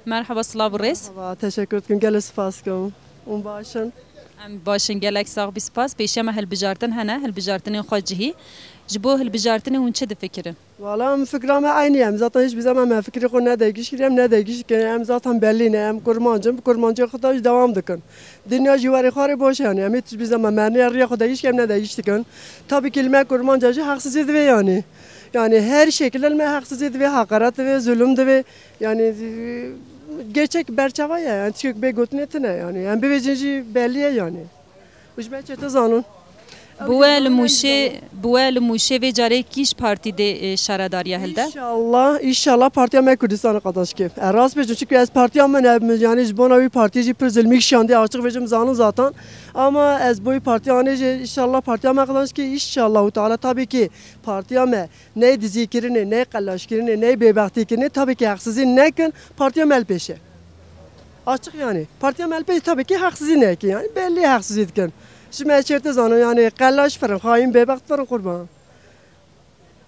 Merhaba Slav Reis. Teşekkür ederim. Gel spaskom. Başın. Em başın gelek sağ bir spas. Peşeme helbijartın hene helbijartının xwacihi. Jibo helbijartını hun çe difikirin? Valla fikrame aynıyım. Zaten hiçbir zaman ben fikri ko ne değiştireyim ne değiştireyim. Zaten belli ne hem kurmancım. Kurmancı kadar devam dikin. Dünya civarı xarı boş yani. Hem hiçbir zaman ben ne yarıya ko değiştireyim ne değiştireyim. Tabii ki ilme kurmancacı haksızlık ve yani. Yani her şekilde ilme haksızlık ve hakaret ve zulüm ve yani gerçek berçava ya. Yani çünkü be gotnetine yani. Hem bir vecinci belliye yani. Uç ben çete zanun. Bu el muşe ve care kiş partide şaradariya hilde? İnşallah partiya me Kürdistan'a kadar ki. Eras bejim çünkü ez partiya me yani bana bir partici prezilmek şandı açık vecim zanın zaten. Ama ez bu partiya ne inşallah partiya me kadar ki inşallah Teala tabii ki partiya me ne dizikirini ne kallaşkirini ne bebahtikirini tabii ki haksızın ne kin partiya me peşe. Açık yani. Partiya me peşe tabii ki haksızın ne ki yani belli haksızlıkken. Şimdi çerte zanı yani kallaş falan hain bebaht falan kurban.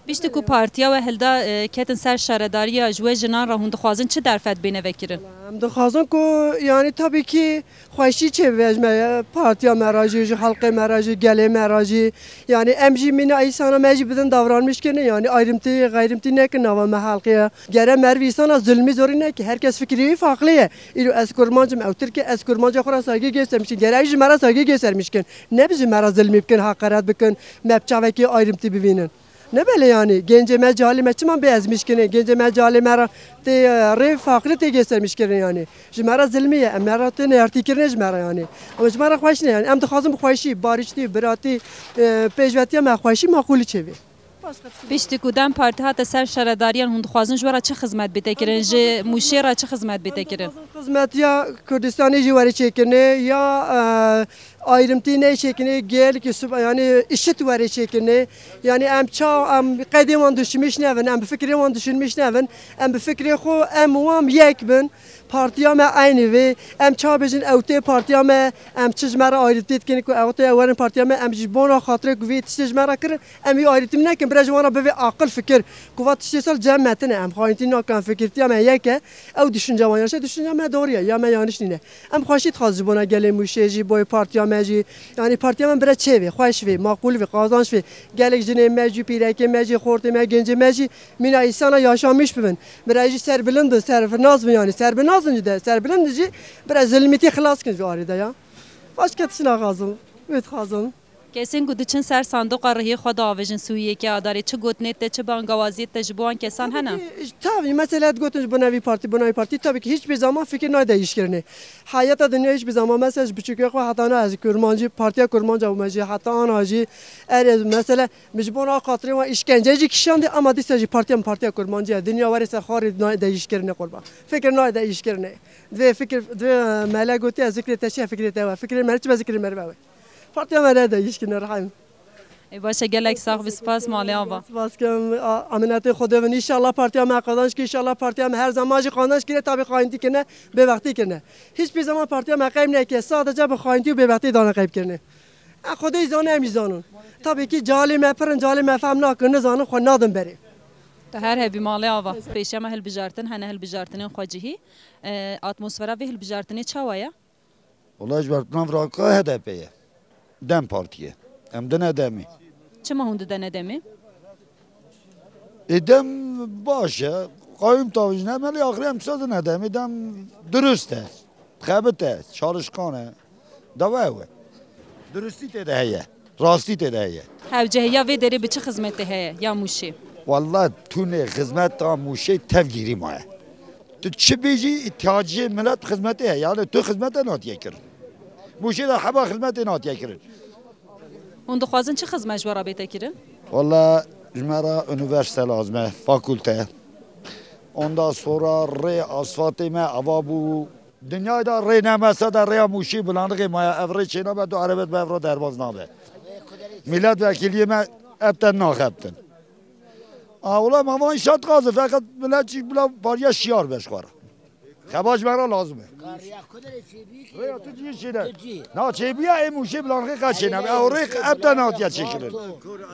Bişti ku partiya ve hilda ketin ser şaradariya jwe jinan rahun dixwazin çi derfet bine vekirin? Hem de xazan ko yani tabii ki xweşî çevejme partiya meracı, halka meracı, gele meracı yani emji mine aysana mecbur bidin davranmış ki ne yani ayrımtı gayrımtı ne ki nava halkaya gere mervi sana zulmü zoru ne ki herkes fikri farklı ya. İlo es kurmancım evtir ki es kurmanca xora saygı göstermiş ki gereci mera saygı göstermiş ki ne bizim mera zulmü bikin hakaret bikin mepçaveki ayrımtı bivinin. Ne böyle yani genceme calime çiman bezmiş ki genceme calime te re farklı te göstermiş ki yani. Jmara zilmiye emara te ne artikirne jmara yani. Ama jmara xweş ne yani em de xazım xweşi barışti birati pejvetiye me xweşi makul çevi. Bişti ku dem parti hata ser şaradariyan hun dixwazin jwara çi xizmet bitekirin ji muşêra çi xizmet bitekirin? Xizmet ya Kürdistan'ı civarı çekine ya ayrımtı ne çekine gel ki yani işit var çekine yani em ça em qediman düşünmüş ne em fikri wan düşünmüş ne em fikri xo em wam yek bin partiya me aynı ve em ça bejin evte partiya me em çizmara ayrıtı ki ku evte warın partiya me em jibona xatir ku ve çizmara kir em ayrıtım ne ki biraz wana be akıl fikir ku vat sal cemmetine em xayntina kan fikirtiya me yek ev düşünce wan yaşa düşünce me doğruya ya me yanlış ne em xaşit xaz bona gele müşeji boy partiya me yani partiya me bre çevi xaş ve makul ve kazanç ve gelek jine me pireke me xorte me gence me mina insana yaşamış bibin bre serbilind serfnaz yani serbilnaz de serbilindici biraz zulmeti xalas kin arada ya başka tişna lazım evet lazım Kesin ku diçin ser sanduqa rihi xwe davêjin Sûriyeyê adarê çi gotnet te çi bangawaziyê te ji bo wan kesan hene? Tabii mesela gotunuz bu nevi parti tabii ki hiçbir zaman fikir ne değişkirini. Hayata dünya hiçbir zaman mesela küçük yok hatta ne az kurmancı partiye kurmancı olmacı hatta anacı mesela mecbur katırı ve işkenceci kişiyandı ama disacı partiye kurmancı dünya var ise xarit ne değişkirini kurban. Fikir ne değişkirini. Ve fikir ve melek gotu zikri teşe fikri te fikir merç ve zikri merve. Partiye merve değişkirini rahim. Başa gelek sağ bir spas mali ava. Spas ki aminatı Xudavin inşallah partiya me kazanç ki inşallah partiya me her zaman kazanç ki tabi xainti ki ne be vakti ki ne. Hiçbir zaman partiya me kayıp ne ki sadece bu xainti be vakti dana kayıp ki ne. Xudayı zanı emizanın. Tabii ki calime pırın calime fem nakını zanı xo nadım beri. Her hebi mali ava. Peşeme helbijartın hene helbijartının xwecihi. Atmosfera ve helbijartını çavaya. Ola jbartnan vraka HDP'ye. Dem partiye. Hem de ne demi. Çima hundu da ne demi? Dem başı. Kayım taviz ne meli akrem sözü ne demi. Dem dürüste. Xebite. Çalışkanı. Davağı. Dürüstlük de heye. Rastlık de heye. Hevcehiya ve deri biçi hizmeti heye ya muşi. Vallahi tu ne hizmet ta muşi tevgiri maya. Tu çi biji ihtiyacı millet hizmeti heye. Yani tu hizmete natiye kirin. Muşi de heba hizmeti natiye kirin. Hun dixwazin çi xizmet jwara bêtekirin? Valla jmera üniversite lazım, fakülte. Ondan sonra re asfaltı me ava bu dünyada re nemese de re muşi bulandığı maya evre çiğne be du arabet be evre derbaz nabe. Milletvekiliyeme hepten nakeptin. Ola mama inşaat gazı fakat millet çiğ bula bariye şiar beşkara. خباش مرا لازمه کاریا کدر چیبی ریا تو چی چیه نه چی بیا این موشی بلانقی قچینه اوریق ابدا ناتیا چیکره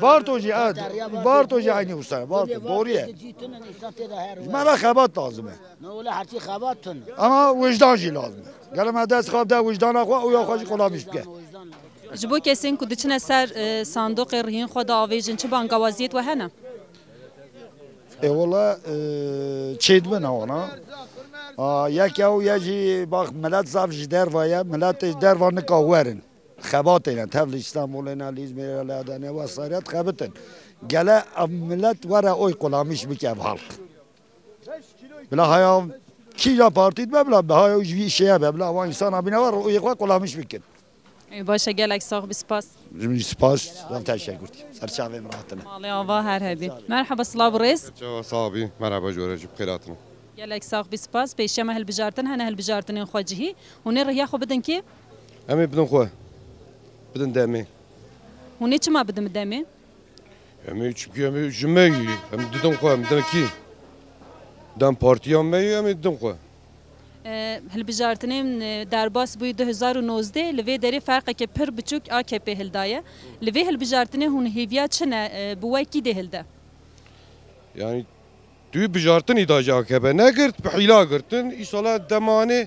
بار تو جی بار تو جی aynı usta bار تو doğruya مرا خبات لازمه نه ولی هرچی خباتون ama vicdan جی لازمه گلم دست خواب ده وجدان خو او یا خوش قلامیش بکه ji bo kesên ku diçine ser sandoqê rihîn xwe diavêjin çi bangawaziyet we hene valla çeydme ne ona یک او یجی باخ ملت زاف جدر ویا ملت جدر وان کاورن خبات اینا تبل استانبول اینا لیزمیر لادنه و سارت خبتن گله ملت ورا oy kolamış bike halk bla haya ki ya partid bla haya bir şeye bla o insan abine var oy kolamış bikin başa gelek sağ bir spas spas teşekkür serçavem rahatına mali ava her hebi merhaba slav reis صاحبي مرحبا جورج بخيراتنا gelek sağ bir spas peşeme hilbijartin hene hilbijartin xwecihî hûnê riya xwe bidin ki امي بدن خواه بدن دامي hûnê çima bidin demê امي çünkü امي جمعي ام ددن خواه بدن كي دام بارتيان مي امي ددن خواه hilbijartinên derbas bûyî 2019 li vê derê ferqeke pir biçûk AKP hildaye li vê hilbijartinê hûn hêviya çi ne bi we kî dê hilde يعني دوی بجارتن ایداج AKP نگرت به حیلا گرتن ایسالا دمانه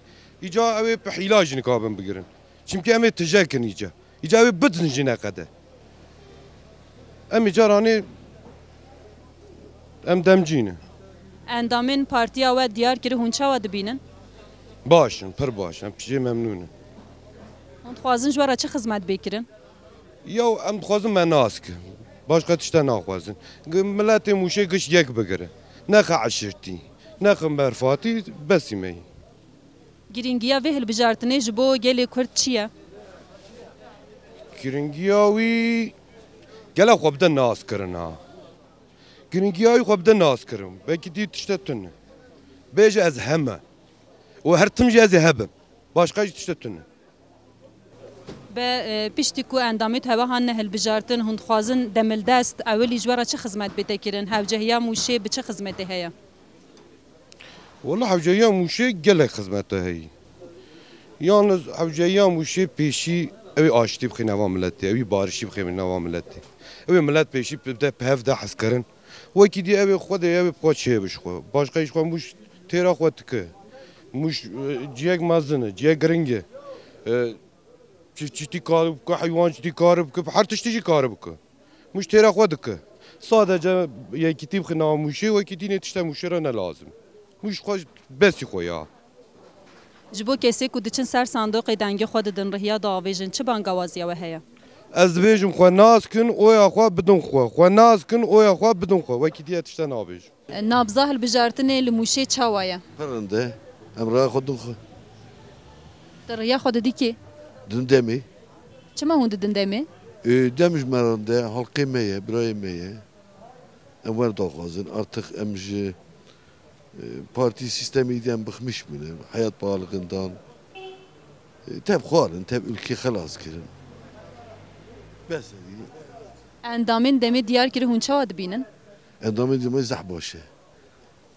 ایجا اوی به حیلا جنکابن بگیرن چیمکه امی تجاکن ایجا اوی بدن جنکده امی جارانی ام دمجینه endamên partiya we diyar kiri hûn çawa dibînin باشن پر باشن پیجه ممنونه hûn dixwazin ji wera çi xizmet bêkirin یا ام خوازم من ناسک باش قتشتا ناخوازن ملت موشه گش یک بگیره نخ عشرتی نخ مرفاتی بسی می girîngiya vê hilbijartinê ji bo gelê Kurd çi ye گرنگیاوی گله خواب ده ناس کرن ها گرنگیاوی خواب ده ناس کرن بکی دی تشتتونه بیجه از همه و هر تمجه از هبم başka tiştetune be piştî ku endamê heve hanne hilbijartin hûn dixwazin demildest ewelî ji wera çi xizmet bête kirin hevcehiya mûşê bi çi xizmetê heye والله حوجيا موشي قلق خدمته هي yalnız حوجيا موشي پیشی اوی آشتی بخی نوام ملتی اوی بارشی بخی نوام ملتی اوی ملت پیشی بده پهف ده حس کرن وکی دی اوی خود اوی بقا چه بش خو başka iş خو موش تیرا خو تکه موش جیگ مزنه جیگ گرنگه چی کار بکه حیوان چی کار بکه هر تشتی کار بکه موش تیرا خو دکه sadece یکی تیب خی نوام موشی وکی دی نتشته موشی را نلازم موش خوش بسی خو یا ji bo kesê ku diçin ser sandoqê dengê xwe didin rihiya diavêjin çi bangawaziya we heye ez dibêjim xwe nas kin oya xwe bidin xwe nas kin oya xwe bidin xwe wekî diye tişte nabêjim nabza hilbijartinê li mûşê çawa ye Perinde, em raya xwe din xwe. Di rihiya xwe didî kê Din demê. çima hûn didin demê Dem ji merinde halqê me ye, birayê me ye. Em werdaxwazin artık em ji parti sistemî de em bixmiş bûne. Hayat pahalılığından. Teb xwarin, teb ülke xelas kirin. Bes endamên demê diyar kiri hûn çawa dibînin endamê demê zeh baş e.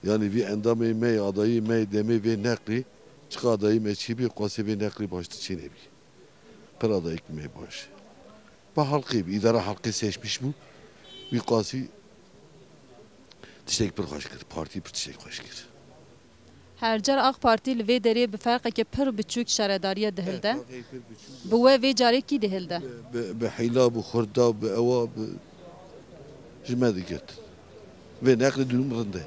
Yani bir endamê me adayî me demê vê neqlî çiqa adayî me çîbî qasê vê neqlî baş diçîne bî. Per adayîk me baş. Ba halqê bî îdara halqê seçmiş bû. Wî qasî tiştek pir xweş kir, partî pir tiştek xweş kir. her car AK Parti li vê derê bi ferqeke pir biçûk şaredariye dihilde bi we vê carê kî dihilde Bi heyla, bi xurda, bi ewa, bi ji me digirt. Vê neqlê dûm rinde.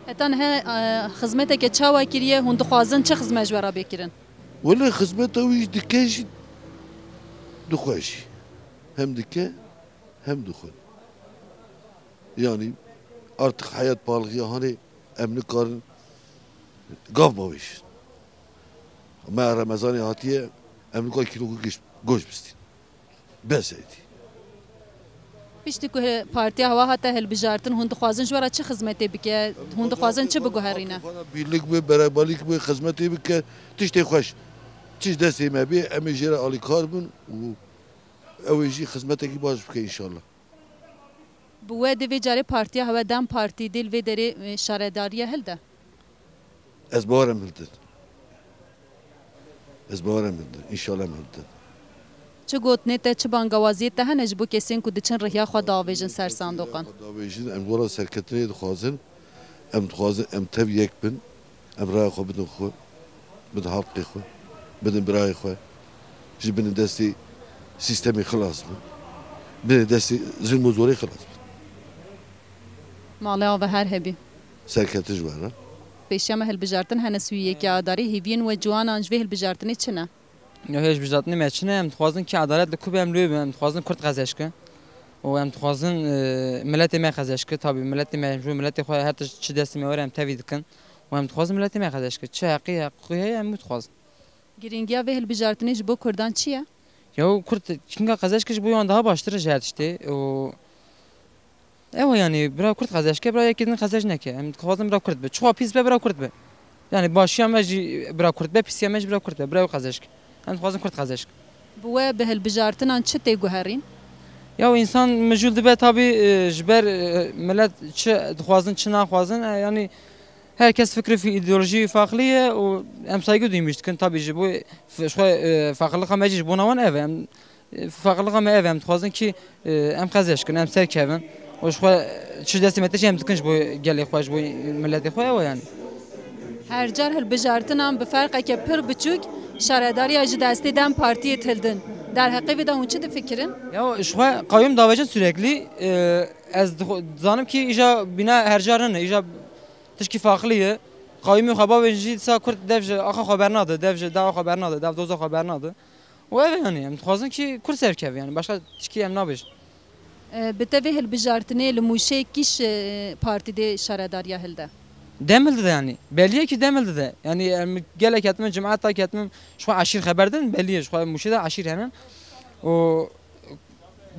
hetan he xizmeteke çawa kiriye hûn dixwazin çi xizmet ji wera bêkirin Wele xizmeta wî dike jî dixwe jî. Hem dike hem dixwe. Yani artık hayat pahalılığı hani em nikarin gav bavêjin. Me Remezanê hatiye em nikar kîlo goş bistin. Bes edî. piştî ku partiya hewa hate hilbijartin hûn dixwazin ji wera çi xizmetê bike hûn dixwazin çi biguherîne Birlik ve beraberlik ve hizmeti bike tiştê xweş. Çiş destê me bê em ê jê re alîkar bin û ew ê jî xizmetekî baş bike înşallah. bi we di vê carê partiya hewe dem partî dê li vê derê şaredariye hilde Ez barem hildin. Ez bavarım edin. İnşallah edin. Çi gotine te çi bangawaziyê te hene ji bo kesên ku diçin rihiya xwe davêjin ser sandoqan. Davêjin em wara serketinê dixwazin, em dixwazin em tev yek bin, em raya xwe bidin xwe, bidin halqê xwe, bidin birayê xwe, ji binê destê sistemê xilas bin, binê destê zulm û zorê xilas bin. Malê ava her hebî. Serketin ji were. Pêşiya me hilbijartin hene swiyekî adarî hêviyên we ciwanan ji vê hilbijartinê çi ne? Ya hêj bijatnê me çi ne em dixwazin ki adalet li ku be em lê be em dixwazin Kurd xezeşke û em dixwazin milletê me xezeşke tabii milletê me ji milletê xwe her çi destê me were em tevî dikin û em dixwazin milletê me xezeşke çi heqî heqî heye em dixwazin. Giringiya vê hilbijartinê ji bo Kurdan çi ye? Ya Kurd kinga xezeşke ji bo wan daha baştir ji her tiştê û ew yani bira Kurd xezeşke bira yekî din xezeş neke em dixwazin bira Kurd be çiwa pîs be bira Kurd be yani başiya me jî bira Kurd be pîsiya me jî bira Kurd be bira ew xezeşke em dixwazin Kurd xezeşke. Bi we bi hilbijartinan çi tê guherîn? Ya insan mecul dibe tabi ji ber millet çi dixwazin çi naxwazin yani herkes fikri ideoloji farklı ye û em saygı duymuş dikin tabi ji bo farklılığa me jî ji bo nawan ev em farklılığa me ev em dixwazin ki em xezeşkin em serkevin û ji xwe çi destê me tê em dikin ji bo gelê xwe ji bo milletê xwe ew yani. Her car hilbijartinan bi ferqeke pir biçûk şaredariya ji destê dem partiyê hildin. Derheqê vê de hûn çi difikirin? Ya ji xwe qayyum davêjin sürekli ez dizanim ki îja bîna hercarin îja tişkî farklı ye qayyumê xwe bavên jî dîsa Kurd dev ji axa xwe bernade dev ji dawa xwe bernade dev doza xwe bernade û ev yani em dixwazin ki Kurd serkev yani başka tişkî em nabêjin. Bi te vê hilbijartinê li Mûşê kîş partîdê şaredariya hilde? Demildi de yani. Belliye ki demildi de. Yani gelek etmem, cemaat etmem. Şu aşir haberdin belliye. Şu müşide aşir hemen. O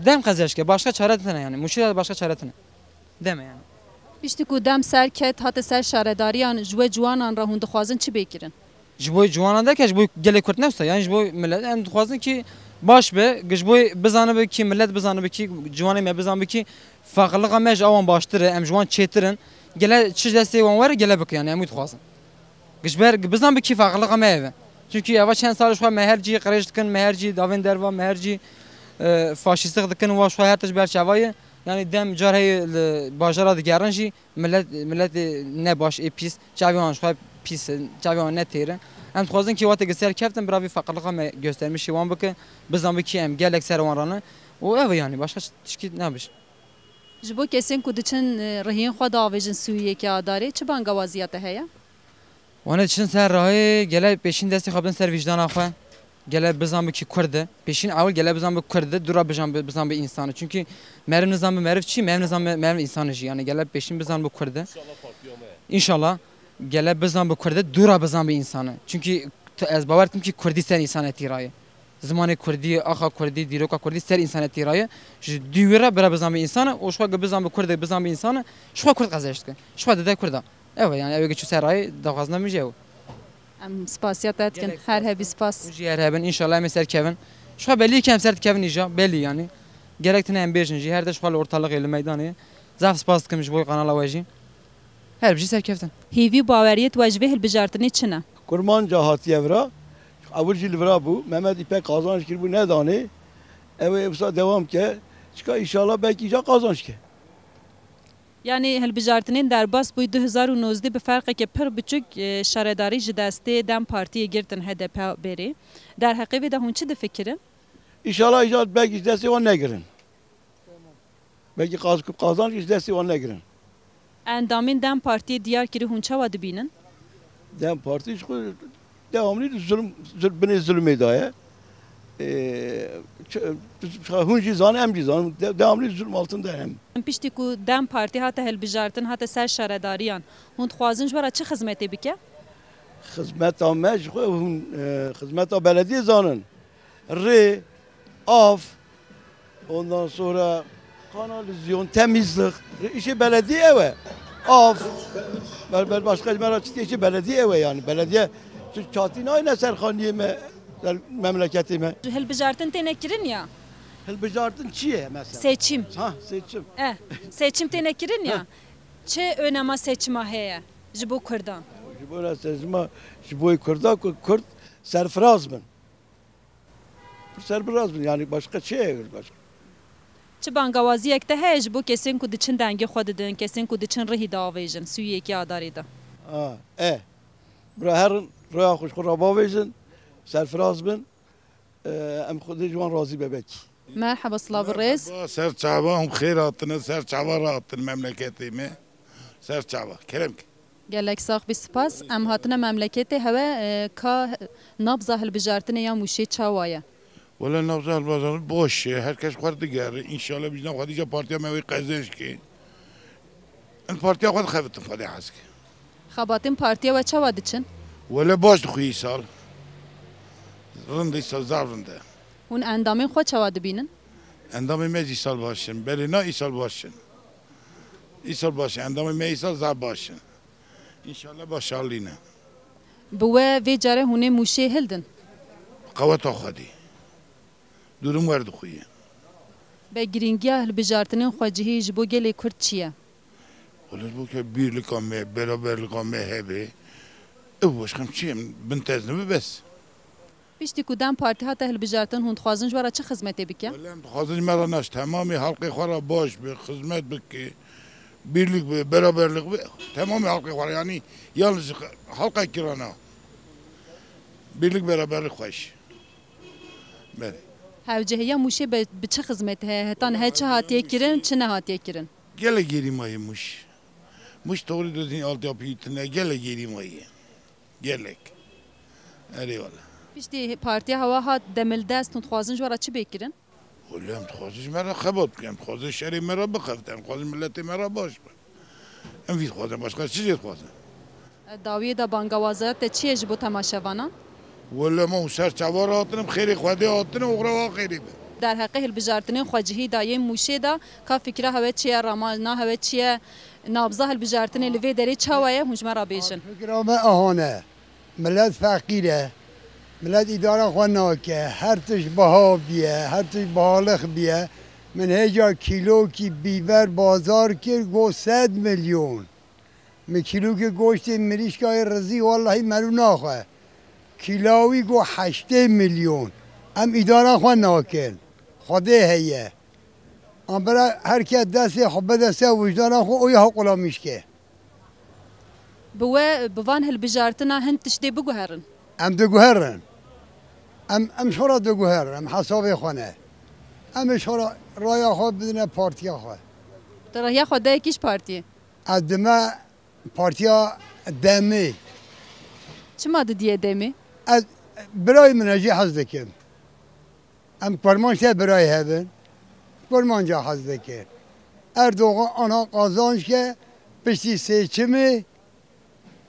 dem kazaşke. Başka çaretine yani. Müşide başka çaretine. Deme yani. Piştî ku dem serket hate ser şaredariyan ji we ciwanan re hûn dixwazin çi bêkirin? Ji bo ciwanan derken ji bo gelek Kurd nefsa. Yani ji bo millet em dixwazin ki baş be. Ji bo bizanibe ki millet bizanibe ki ciwanê me bizanibe ki farklılığa me ji awan baştir em ciwan çêtirin. Gele çi destê wan were gele bik yani em dixwazin. Gişber bizan bikî farklılığa me ev. Çünkü eva çend sal xwe mehercî qirêj dikin, mehercî davên derva, mehercî faşîstik dikin û xwe her tişt berçavayê. Yani dem car heye li bajara digerin jî millet ne baş ê pîs, çavê wan xwe pîs, çavê wan ne têre. Em dixwazin ki watê ser keftin biravî farklılığa me göstermişî wan bike, bizan bikî em gelek ser wan rane. û ev yani başka tişkî nabêj. Ji bo kesên ku diçin rihiyên xwe davêjin Sûriyekî adarê çi bangewaziya te heye? Wan çin ser rahê gele pêşîn destê xwe bin ser vîcdana xwe. Gele bizan bikî Kurd e. Pêşîn awil gele bizan bi Kurd e, dura bizan bi însan e. Çünkü meriv nizam bi meriv çi, meriv nizam meriv însan e jî. Yani gele pêşîn bizan bi Kurd e. İnşallah gele bizan bi Kurd e, dura bizan bi însan e. Çünkü ez bawer dikim ki Kurdî ser însanetî raye. Zimanê Kurdî, axa Kurdî, dîroka Kurdî ser însanetî raye. Ji dîwêra bira bizan bi însan e û ji xwe bizan bi Kurd e, bizan bi însan e, ji xwe Kurd xezeş dikin. Ji xwe dide Kurd e. Ew yani ew geçû ser raye daxwazina min jî ew. Em spasiya te dikin her hebî spas. Jî her hebin inşallah em ser kevin. Ji xwe belli ki em ser dikevin îja belli yani. Gerek tune em bêjin jî her de ji xwe li ortalıqê li meydanê. Zaf spas dikim ji bo kanala we jî. Her jî serkeftin. Hêvî baweriyê we ji vê hilbijartinê çi ne? Kurmanca hatiye vira. Evvel jî li vira bû. Mehmet İpek kazanç kir bû nedanê. Ew ê wisa devam ke. Çika inşallah belki îja kazanç ke. Yani hilbijartinên derbas bû 2019 bi ferqeke pir biçûk şaredarî ji destê dem partiyê girtin HDP berê. Derheqê vê de hûn çi difikirin? İnşallah îja belki ji destê wan negirin. Belki kazanç ji destê wan negirin. Endamên dem partiyê diyar kirî hûn çawa dibînin? Dem partî ji devamlı binê zulmê daye. Hûn jî zanin em jî zanin. Devamlı zulm altında hem. Piştî ku dem partî hate hilbijartin hate ser şaredariyan hûn dixwazin ji wara çi xizmetê bike? Xizmeta me ji xwe hûn xizmeta belediyê zanin. Rê, av, ondan sonra kanalizasyon, temizlik. İşi belediye ev. Av. Başka mera işi belediye ev yani. Belediye çatî nayne serxaniyê me memleketime. Hilbijartin têne kirin ya? Hilbijartin çi ye mesela? Seçim. Ha seçim. Seçim têne kirin ya? Çi önema seçima heye ji bo Kurdan? Ji bo seçima ji bo Kurda Kurd Serfiraz bin. Serfiraz bin yani başka şey başka. Çi bangawaziyek de heye ji bo kesên ku diçin dengê xwe didin, kesên ku diçin rihî diavêjin Sûyiyekî adarê de. Bura her roya xoş xwe rabavêjin, serfiraz bin, em xwedê ji wan razî bebek. Merhaba Slav Rêz. Ser çava hum xêr hatine, ser çava rahatin memleketê me. Ser çava. Kerem ki. Gelek sax bi spas. Em hatine memleketê hewe ka nabza hilbijartinê ya mûşê çawa ye. Valla nabza bazar boş. Herkes xwardi geri. İnşallah bizden xwedîca partiya me wê qezenj ki. En partiya xwed xevitin xwedê hez ki. Xebatên partiya we çawa diçin? Valla baş dixwî sal. Rinde sal zav rinde. Hûn endamên xwe çawa dibînin? Endamê me îsal başin. Belê na îsal başin. İsal başin. Endamê me îsal zav başin. İnşallah başarlıyne. Bi we vê carê hûn ê mûşê hildin. Qeweta xwedî. Durum wer dixwîye. Be giringiya hilbijartinên xwe cihê ji bo gelê Kurd çi ye? Valla bu ki birlika me, beraberlika me hebe. Ev başkam çiyim, bin tezni bes. Piştî ku dem partî hata hilbijartin hûn dixwazin ji wara çi xizmetê bike? Valla em dixwazin me naş tamamı halkê xwe ra baş be, hizmet bike. Birlik be, beraberlik be. Tamamı halkê xwe yani yalnız halka kirana. Birlik beraberlik xweş. Bere. Hewcihêya mûşê bi çi xizmetê heye? Heta he çi hatiye kirin, çi ne hatiye kirin? Gele gerimayı muş. Muş doğru dedin altyapı itine gele gerimayı. Gelek. Eyvallah. Piştî partiya hewa hat demildest hûn dixwazin ji wara çi bêkirin? Valla em dixwazin me ra xebat bikim, dixwazin şerê me ra bixevtin, dixwazin milletê me ra baş be. Em vî dixwazin başka çi jê dixwazin? Dawiyê de bangawaziyat te çi ye ji bo temaşevanan? Valla me ser çavar hatinim, xêrê xwedê hatinim, oxra xêrê be. Der heqê hilbijartinên xwe cihî dayê mûşê de ka fikra hewe çi ye, ramajna hewe çi ye, nabza hilbijartinê li vê derê çawa ye hûn ji me ra bêjin. فکر ما اهانه ملت فقیره ملت اداره خو ناکه هر توش بها بیه هر توش بهالخ بیه من هجا کیلو کی بیبر بازار کر گو 100 میلیون می کیلو که گوشت مریشکای رزی والله مرو ناخه کیلوی گو 8 میلیون ام اداره خو ناکن خدا هیه ام برای هر کی دست خو دست وجدان خو او حق لامیش که Bi we bi van hilbijartina hin tiştê biguherin. ام دگوهرن ام شورا دگوهرن ام حساب خونه ام شورا رایا خود بدون پارتیا خود Te rehiya xwe de kîj partiyê? ادمه پارتیا دمی Çima didiye demê? از برای منجی حز دکم ام کرمان شه برای هبن کرمان جا حز دکم اردوغان آنها قازانش که پشتی سیچمی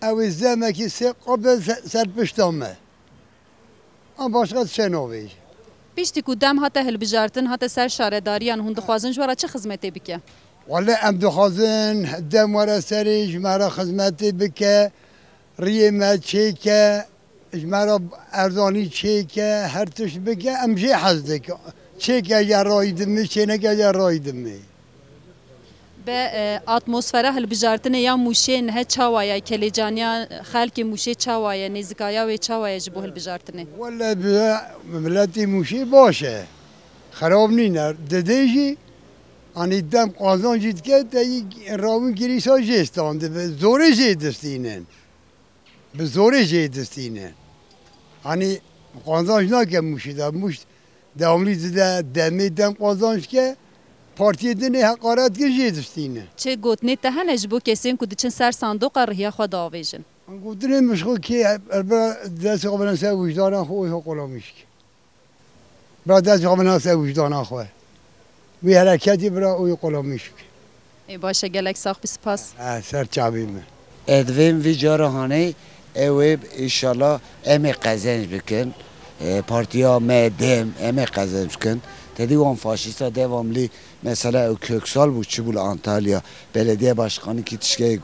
او زمکی سه قبل سرپشتامه ام başka şenovi Piştî ku dem hate hilbijartin hate ser şaredariyan hûn dixwazin ji wara çi xizmetê bike? والله ام دخوازن دم ورا سری جمعه خدمتی بکه ریمه چیکه جمعه اردانی چیکه هر توش بکه ام جی حزده که چیکه یا رایدمی چینکه یا رایدمی Be atmosfera hilbijartinê ya mûşê nihe çawa ye kelêcaniya xelkê mûşê çawa ye nêzîkaya wê çawa ye ji bo hilbijartinê? والله به ملتی موشی باشه خراب نینه ددیجی آنی دم قازان جید که تایی راوی گریسا جستان به زوره جدستینن به زوره جدستینن آنی قازانش نکه موشی ده موش داملی ده دمی دم قازانش که partiye dine hakaret ki jêdistîne. Çê gotinê te hene ji bo kesên ku diçin ser sandoqa rihiya xwe diavêjin? Gotinê mişxo ki erbera destê xwe binin ser wijdana xwe û qola mişk. Bira destê xwe binin ser wijdana xwe. Wî hereketî bira û qola mişk. Ê baş e gelek sax bi spas. Ser çavê me. Edvên vî carahanê ew ê înşallah em ê qezenc bikin. Partiya me dem em ê qezenc bikin. Dedi wan faşista devamlı mesela o Köksal bu çubul Antalya belediye başkanı ki tişkeyi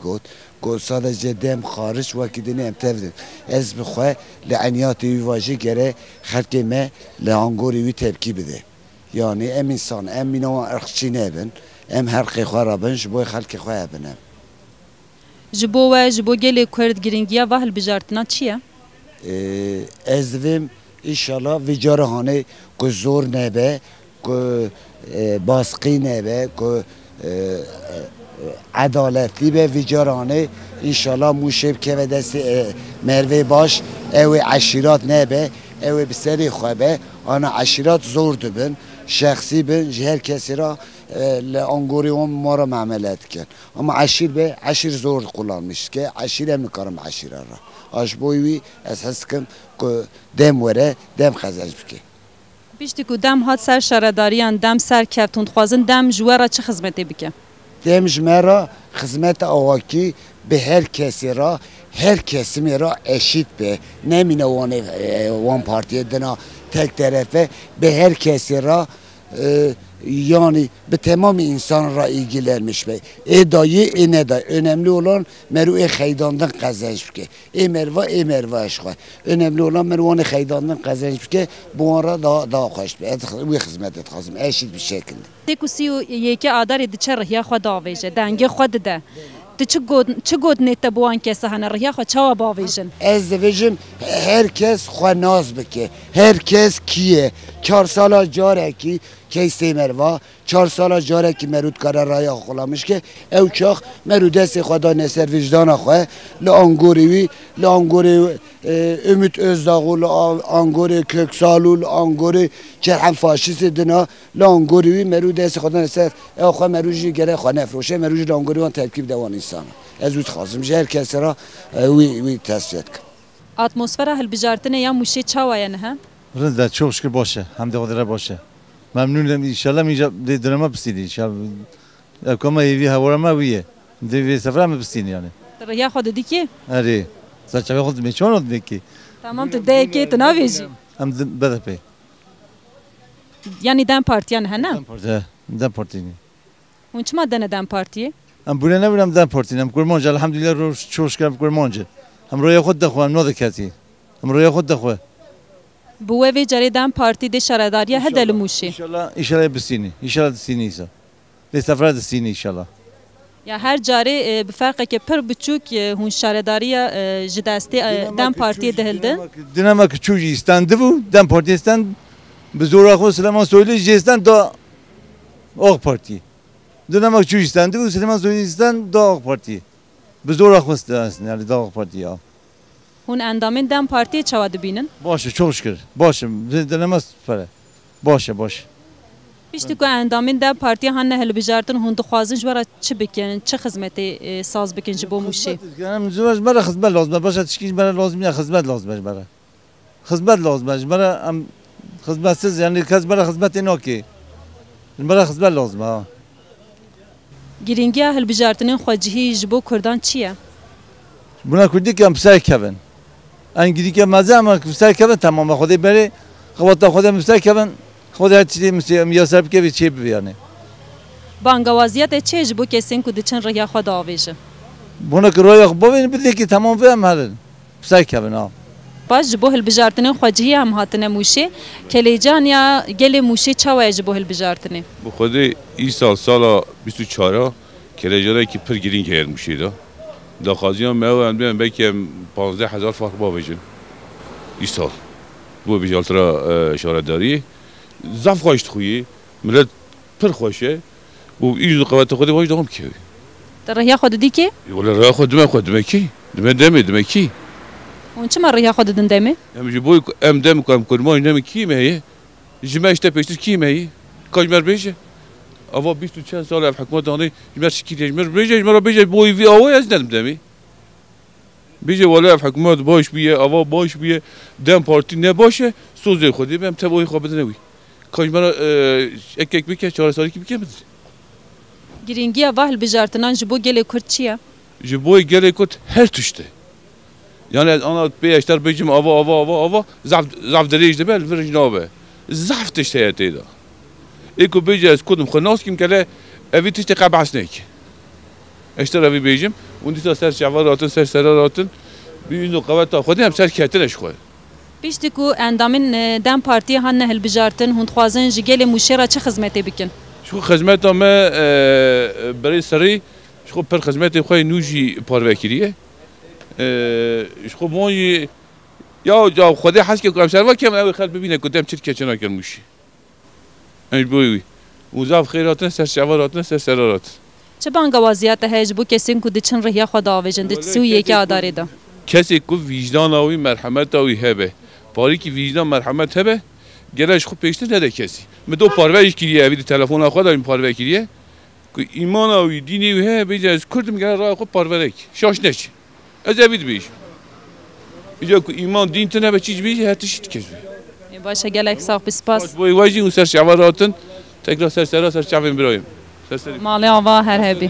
got sadece dem hariç vakidini emtevdin. Ez bixwe li eniyatı yuvaji gere xelkê me li angorî wî tepkî bide. Yani em insan em mînava irqçî nebin em herqê xwe rabin ji bo xelkê xwe hebin em. Ji bo we ji bo gelê Kurd giringiya va hilbijartina çi ye? ازویم ایشالا ویجارهانه که زور نبه که باسقی نبه که عدالتی به ویجارهانه ایشالا موشب که به دست مروه باش او عشیرات نبه او بسری خوابه آن عشیرات زور دبن شخصی بن هر کسی را لانگوری ما را معاملت کن اما عشیر به عشیر زور قلانمیش که عشیر هم نکارم عشیره را آش بویوی از حس کم که دم وره دم خزج بکه بیشتی که دم هات سر شرداریان دم سر کفتون خوازن دم جوارا چه خدمتی بکه؟ دم جمعه خدمت آواکی به هر کسی را هر کسی را اشید به نمینه وان پارتی دنا tek طرفه به هر کسی را yani به تمام انسان را ilgilenmiş be. Dayı ne önemli olan meru xeydandan kazanmış ki. Merve aşkı. Önemli olan meruanı xeydandan kazanmış ki bu ara daha hoş be. Bu hizmet et lazım eşit bir şekilde. Tekusiu yeki adar diçer ya xda veje denge xod de. چه گود نیت بوان که سهن ریا خو چوا باویجن از دیویژن herkes خو ناز بکه herkes کیه 4 سال جاره کی کیسه مروا 4 سال جاره کی مرود کار رایا خلامیش که او چاخ مرود است خدا نسر وجدان خو لانگوری ümit Özdağ لانگوری köksalul لانگوری چرحن فاشیست دنا لانگوری مرود است خدا نسر او خو مروجی گره خو نفروشه مروج لانگوری وان ترکیب دوان انسان از وقت خواستم هر کسی را وی تصفیه کن. اتمسفر هالبجارتنه یا موشی چاوایه نه؟ رنده çok şükür باشه همده خدا باشه ممنونم انشالله میجا درما بستینی انشالله کما یوی هوارا ما ویه دوی سفر هم بستینی یعنی ریا خود دیکی؟ آره سچه خود میچون od میکی tamam تو ده کی تو ناویجی هم بده پی yani dem partiyan ha ne? dem partini اون چما دنه dem partiye؟ هم بوله نبودم dem partini هم کرمانجه الحمدلله رو چوش کردم کرمانجه هم روی خود دخواه هم نده کتی هم روی خود دخواه بوه وی جاری دم پارتی ده شرداریه هدل موشی انشالله بسینی انشالله دستینی ایسا لسفره دستینی انشالله یا هر جاری بفرقه که پر بچوک هون شرداریه جداستی دم پارتی دهلده dinama ki çocuğu istendi bu dem parti istendi بزورا خود سلیمان سویلی جستن دا آق پارتی dinama ki çocuğu istendi bu سلیمان سویلی istendi da آق parti بزورا خود istendi yani da آق parti ya هون اندامین دم پارتی چوا دبینن باشه çok şükür باشه dinama süper باشه بیشتی که اندامین دم پارتی هنه هل بجارتن هون دخوازن جوارا چه بکن چه خدمتی ساز بکن جبو موشی yani زواج برای خدمت لازمه باشه تشکیل برای لازم یا خدمت لازمه برای خدمت لازمه برای خدمتسز yani kız برای خدمت اینا کی برای خدمت لازمه گرینگی هل بجارتنین خواجهی جبو کردان چیه buna kurduk ki مسای کردن انگلیسی که مزه اما مسای کردن تمام خودی بره خواهد خود مسای کردن خود هر چیزی میاسر بکه چی بیانه بانگوازیت چه جبو کسین که دچن ریا خود آویجه buna که روی خود ببین بدی که تمام فهم هرن مسای کردن باش جبو هل بجارتنین خواجهی هم هاتنه موشی کلیجان یا گل موشی چوای جبو هل بجارتنین bu خودی این سال 24 کلیجانه که پر گرین که موشی دا داخازیان می‌آورند بیان بکیم 15000 فرق باویجن این سال bu bir ultra şaradari zaf خوشت خویی ملت پر خوشه و این قوت خودی واج دام کی در ریا خود دی کی ولا ریا خود دم کی دم کی اون چه مر ریا خود دمه هم جبوی ام دم کم کرمان دم کی مهی جمعشت پیشت کی مهی کاجمر بیشه اوا 20 چند سال حکومت دانی جمعر شکی جمعر بیشه بوی وی آوای از دمی بیشه ولی حکومت باش بیه اوا باش بیه دم پارتی نباشه سوزه خودی بهم تبایی خواب بده نوی کاجمر یک بیکه 4 سالی کی بیکه بده گرینگی واهل بجارتنان جبو گل کرد چیه جبو گل کرد هر توشته yani ana peşter bejim ava zaf derejde bel virjnave zaf tişteyete da eko bejes kudum khanas kim kale evi tişte qabasnek eşter evi bejim und dita ser şavaratın ser seraratın bir no qavata khodi hem ser ketene şxoy بیشتی کو اندامین دم پارتی هنه هل بجارتن هند خوازن جگل مشیرا چه خدمتی بکن شو خدمت ما برای سری شو پر خدمت خوی نوجی پاروکریه شو مای یا جا خدا حس که کم شروا کم اوی خل ببینه کدام چرکه چنا کرموشی انج بوی وزاف خیراتن سر شواراتن سر سرارات چه بانگوازیات هج بو کسین کو دچن رهیا خدا آویجن دچسو یکی آداره دا کسی کو وجدان اوی مرحمت اوی هبه پاری کی وجدان مرحمت هبه گلش خوب پیشته نده کسی مدو پارویش کیه اوی تلفن خود این پاروی کیه که ایمان اوی دینی وه بیج از کرد میگه راه خود پاروی شاش نش از اوید بیش اینجا که ایمان دین تنه به چیز بیش هرتشید کسی باشه گلک ساق بسپاس بوی واجی و سر شواراتن تکرار سر شعبیم برایم مالی آوا هر هبی